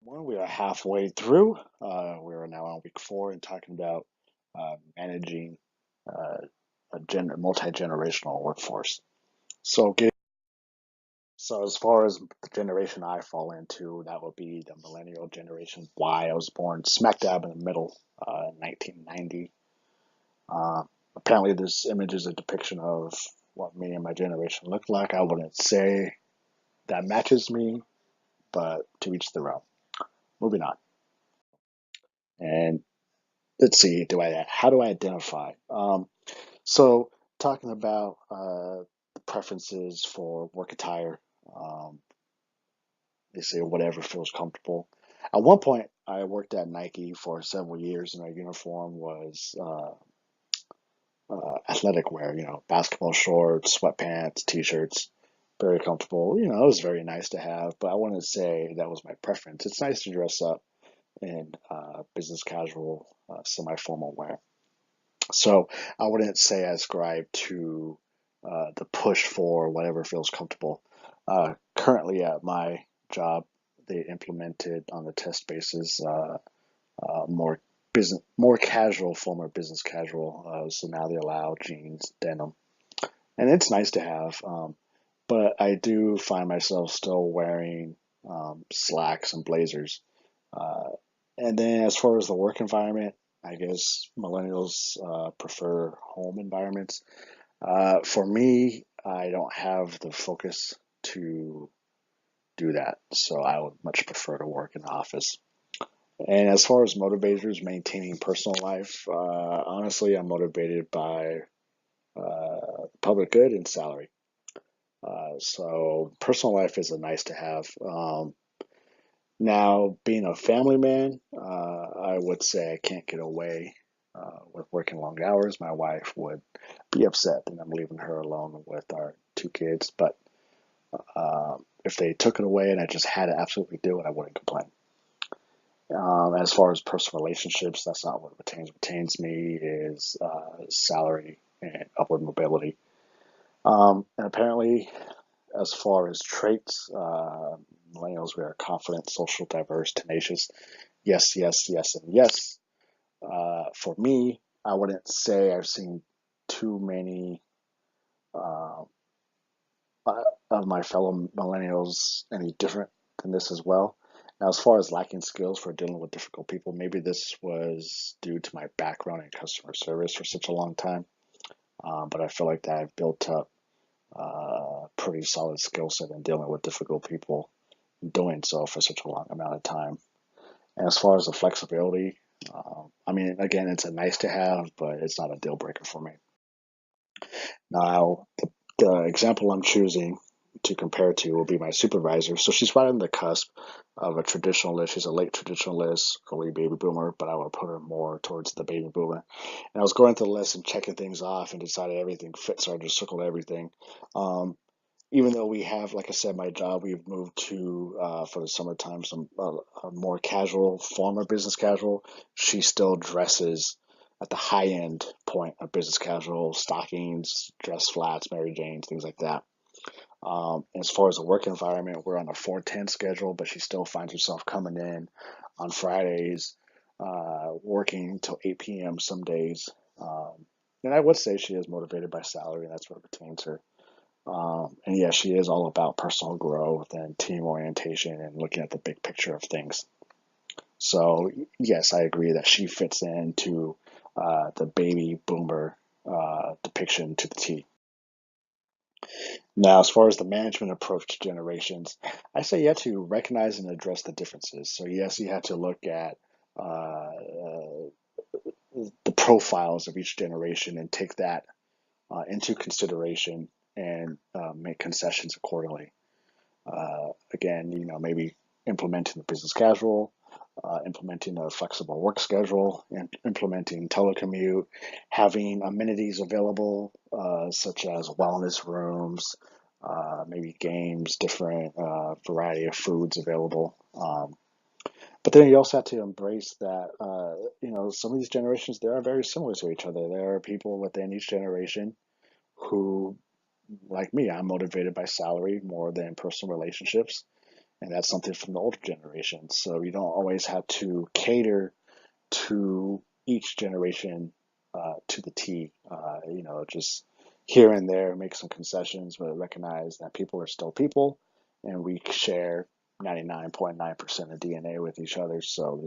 Well, we are halfway through. We are now on week four and talking about managing uh, multi-generational workforce. So, so as far as the generation I fall into, that would be the millennial generation Y. I was born smack dab in the middle, 1990. Uh, Apparently, this image is a depiction of what me and my generation looked like. I wouldn't say that matches me, but to each their own. Moving on. And let's see, do I how do I identify? So talking about the preferences for work attire, um, they say whatever feels comfortable. At one point, I worked at Nike for several years, and our uniform was athletic wear. Basketball shorts, sweatpants, t-shirts, very comfortable. It was very nice to have, but I wouldn't say that was my preference. It's nice to dress up in business casual, semi-formal wear. So I wouldn't say I ascribe to the push for whatever feels comfortable. Currently at my job, they implemented on the test basis more casual, former business casual. So now they allow jeans, denim, and it's nice to have. But I do find myself still wearing slacks and blazers. Uh, and then as far as the work environment, I guess millennials prefer home environments. For me, I don't have the focus to do that, so I would much prefer to work in the office. And as far as motivators maintaining personal life, honestly, I'm motivated by public good and salary. So personal life is a nice to have. Now, being a family man, I would say I can't get away with working long hours. My wife would be upset that I'm leaving her alone with our two kids. But if they took it away and I just had to absolutely do it, I wouldn't complain. As far as personal relationships, that's not what retains. Retains me is salary and upward mobility. And apparently, as far as traits, millennials, we are confident, social, diverse, tenacious. Yes, yes, yes, and yes. For me, I wouldn't say I've seen too many uh, of my fellow millennials any different than this as well. Now, as far as lacking skills for dealing with difficult people, maybe this was due to my background in customer service for such a long time. But I feel like that I've built up a pretty solid skill set in dealing with difficult people, doing so for such a long amount of time. And as far as the flexibility, I mean, again, it's a nice to have, but it's not a deal breaker for me. Now, the example I'm choosing to compare to will be my supervisor. So she's right on the cusp of a traditionalist. She's a late traditionalist, early baby boomer, but I would put her more towards the baby boomer. And I was going through the list and checking things off and decided everything fits, so I just circled everything. Um, Even though we have, like I said, my job, we've moved to for the summertime some a more casual, former business casual. She still dresses at the high end point of business casual, stockings, dress flats, Mary Janes, things like that. As far as the work environment, we're on a 410 schedule, but she still finds herself coming in on Fridays, working till 8 p.m. some days. And I would say she is motivated by salary, and that's what retains her. And yeah, she is all about personal growth and team orientation and looking at the big picture of things. So yes, I agree that she fits into the baby boomer depiction to the T. Now, as far as the management approach to generations, I say you have to recognize and address the differences. So yes, you have to look at the profiles of each generation and take that into consideration and make concessions accordingly. Again, maybe implementing the business casual, implementing a flexible work schedule, and implementing telecommute, having amenities available such as wellness rooms, maybe games, different variety of foods available. But then you also have to embrace that, some of these generations, they are very similar to each other. There are people within each generation who, like me, I'm motivated by salary more than personal relationships. And that's something from the older generation. So you don't always have to cater to each generation to the T. Just here and there make some concessions, but recognize that people are still people, and we share 99.9% of DNA with each other. So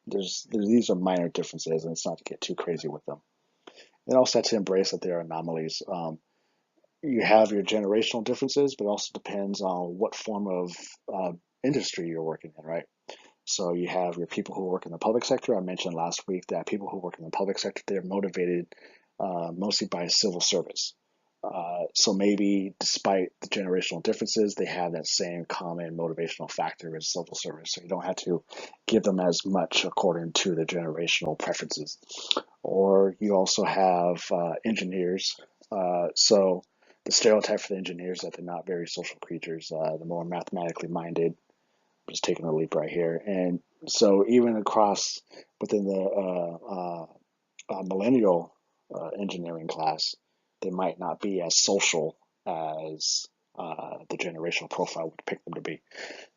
there's these are minor differences, and it's not to get too crazy with them. And also to embrace that there are anomalies. You have your generational differences, but it also depends on what form of uh, industry you're working in, right? So you have your people who work in the public sector. I mentioned last week that people who work in the public sector, they're motivated mostly by civil service. So maybe despite the generational differences, they have that same common motivational factor as civil service. So you don't have to give them as much according to the generational preferences. Or you also have engineers. So the stereotype for the engineers that they're not very social creatures, the more mathematically minded. I'm just taking a leap right here. And so even across within the millennial engineering class, they might not be as social as the generational profile would pick them to be.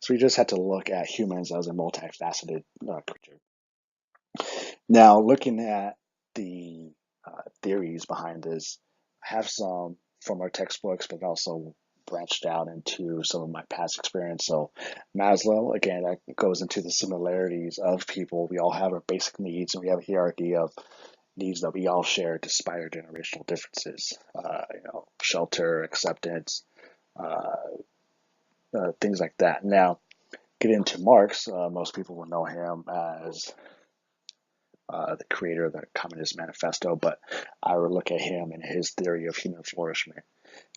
So we just had to look at humans as a multifaceted creature. Now, looking at the theories behind this, I have some from our textbooks, but also branched out into some of my past experience. So, Maslow, again, that goes into the similarities of people. We all have our basic needs, and we have a hierarchy of needs that we all share despite our generational differences. Shelter, acceptance, uh, things like that. Now, get into Marx. Most people will know him as the creator of the Communist Manifesto, but I would look at him and his theory of human flourishment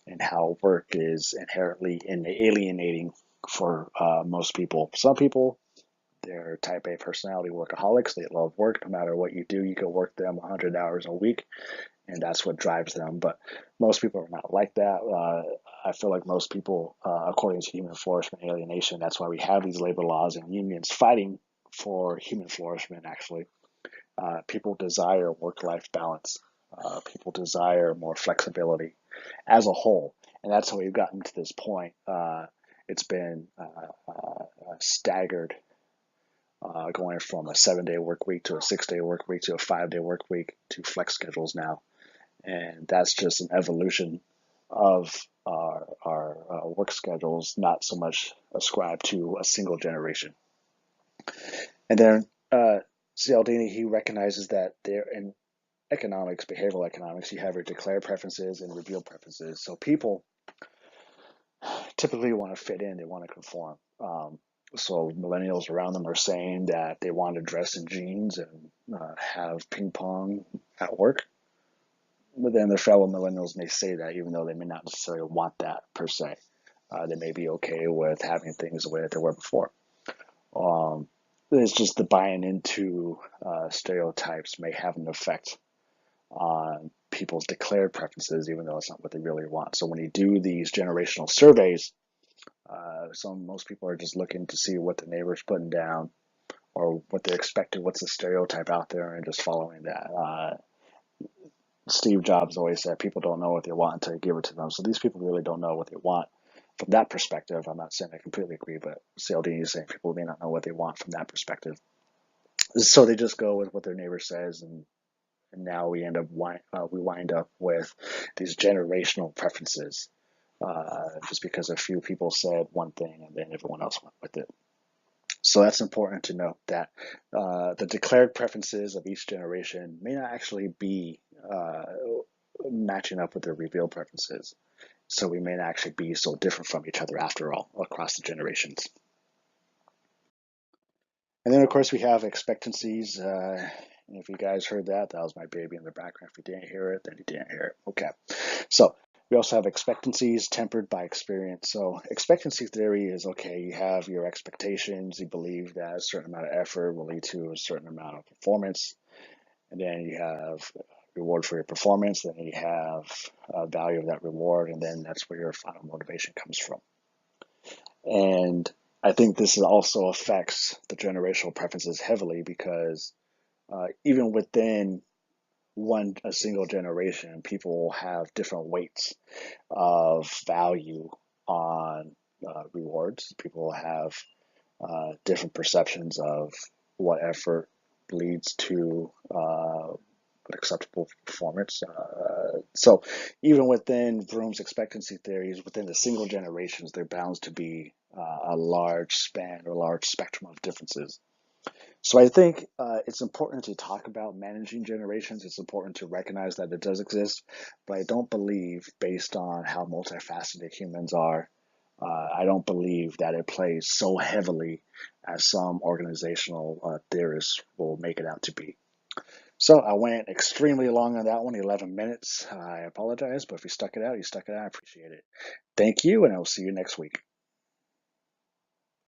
and how work is inherently alienating for most people. Some people, they're type A personality workaholics. They love work. No matter what you do, you can work them 100 hours a week, and that's what drives them. But most people are not like that. I feel like most people, according to human flourishment alienation, that's why we have these labor laws and unions fighting for human flourishment, actually. People desire work-life balance. People desire more flexibility as a whole, and that's how we've gotten to this point. It's been staggered, going from a 7-day work week to a 6-day work week to a 5-day work week to flex schedules now, and that's just an evolution of our work schedules, not so much ascribed to a single generation. And then Cialdini, he recognizes that there in economics, behavioral economics, you have your declared preferences and revealed preferences. So people typically want to fit in, they want to conform. So millennials around them are saying that they want to dress in jeans and have ping pong at work. But then their fellow millennials may say that even though they may not necessarily want that per se. They may be okay with having things the way that they were before. Um, it's just the buying into stereotypes may have an effect on people's declared preferences, even though it's not what they really want. So when you do these generational surveys, most people are just looking to see what the neighbor's putting down or what they're expecting, what's the stereotype out there, and just following that. Steve Jobs always said people don't know what they want until you give it to them. So these people really don't know what they want from that perspective. I'm not saying I completely agree, but Cialdini is saying people may not know what they want from that perspective. So they just go with what their neighbor says, and now we wind up with these generational preferences, just because a few people said one thing and then everyone else went with it. So that's important to note that the declared preferences of each generation may not actually be matching up with their revealed preferences. So we may not actually be so different from each other after all across the generations. And then, of course, we have expectancies. And if you guys heard that, that was my baby in the background. If you didn't hear it, then you didn't hear it. Okay. So we also have expectancies tempered by experience. So expectancy theory is okay, you have your expectations, you believe that a certain amount of effort will lead to a certain amount of performance, and then you have reward for your performance, then you have value of that reward, and then that's where your final motivation comes from. And I think this also affects the generational preferences heavily because even within a single generation, people have different weights of value on rewards. People have different perceptions of what effort leads to acceptable performance. So even within Vroom's expectancy theories, within the single generations, there bounds to be a large span or large spectrum of differences. So I think it's important to talk about managing generations. It's important to recognize that it does exist, but I don't believe, based on how multifaceted humans are, I don't believe that it plays so heavily as some organizational theorists will make it out to be. So I went extremely long on that one, 11 minutes. I apologize, but if you stuck it out, you stuck it out. I appreciate it. Thank you, and I'll see you next week.